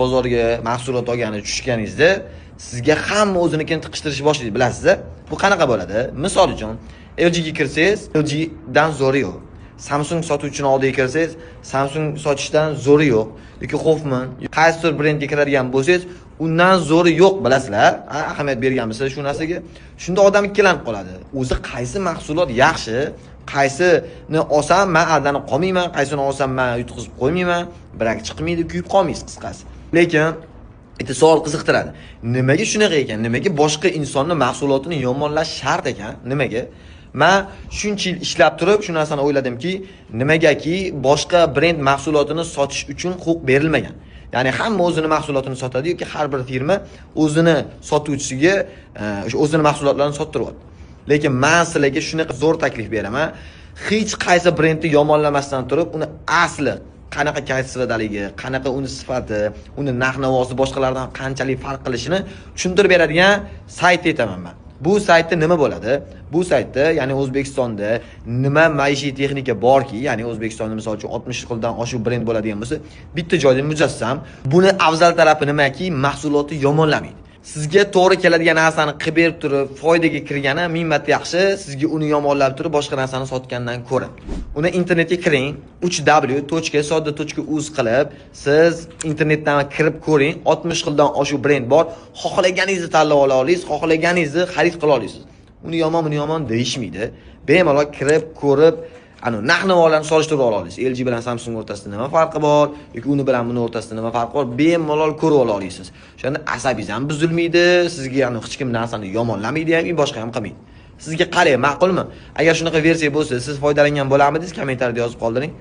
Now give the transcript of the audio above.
bozorga mahsulot olgani tushganingizda sizga hamma o'zinikini tiqishtirishni boshlaydi, bilasizmi? Bu qanaqa bo'ladi? Misol uchun, LG ga kirsangiz, LG dan zo'ri yo'q. Samsung sotuvchining oldiga kirsangiz, Samsung sotishdan zo'ri yo'q. Yoki Hoffman, qaysidir brendga kiradigan bo'lsangiz, undan zo'ri yo'q, bilasizlar. Ahamiyat berganmisiz shu narsaga? Shunda odam ikkilanib qoladi. O'zi qaysi mahsulot yaxshi, qaysini olsam men aldanib qolmayman, qaysini olsam men yutqizib qo'ymayman, birak chiqmaydi, kuyib qolmaysiz qisqasi. Lekin bitta savol qiziqtiradi. Nimaga shunaqa ekan? Nimaga boshqa insonni mahsulotini yomonlash shart ekan? Nimaga? Men shuncha yil ishlab turib shu narsani o'yladimki, nimagaki boshqa brend mahsulotini sotish uchun huquq berilmagan. Ya'ni hamma o'zini mahsulotini sotadi yoki har bir firma o'zini sotuvchisiga o'sha o'zini mahsulotlarini sottiryapti. Lekin men sizlarga shunaqa zo'r taklif beraman. Hech qaysi brendni yomonlamasdan turib, uni asli qanaqa kayfiyatdaligi, qanaqa uni sifati, uni narx-navosi boshqalardan qanchalik farq qilishini tushuntirib beradigan sayt aytaman men. Bu saytda nima bo'ladi? Bu saytda, ya'ni O'zbekistonda nima maishiy texnika borki, ya'ni O'zbekistonda misol uchun 60 xildan oshiq brend bo'ladigan bo'lsa, bitta joyda mujassam. Buni afzal tarafi nimaki? Mahsuloti yomonlamaydi. Sizga to'g'ri keladigan narsani qilib berib turib, foydaga kirgani ming marta yaxshi, sizga uni yomonlab turib boshqa narsani sotgandan ko'ra. Uni internetga kiring, www.sodda.uz qilib, siz internetdan kirib ko'ring, 60 xildan oshiq brend bor. Xohlaganingizni tanlab ola olasiz, xohlaganingizni xarid qila olasiz. Uni yomon deyishmaydi. Bemalol kirib, ko'rib, narx-navolarni solishtirib ola olasiz. LG bilan Samsung o'rtasida nima farqi bor, yoki uni bilan buni o'rtasida nima farqi bor, bemalol ko'rib ola olasiz. O'shanda asabingiz ham buzilmaydi, sizga hech kim narsani yomonlamaydi ham, boshqa ham qilmaydi. Sizga qalay, ma'qulmi? Agar shunaqa versiya bo'lsa, siz foydalangan bo'larmidingiz? Kommentariyada yozib qoldiring.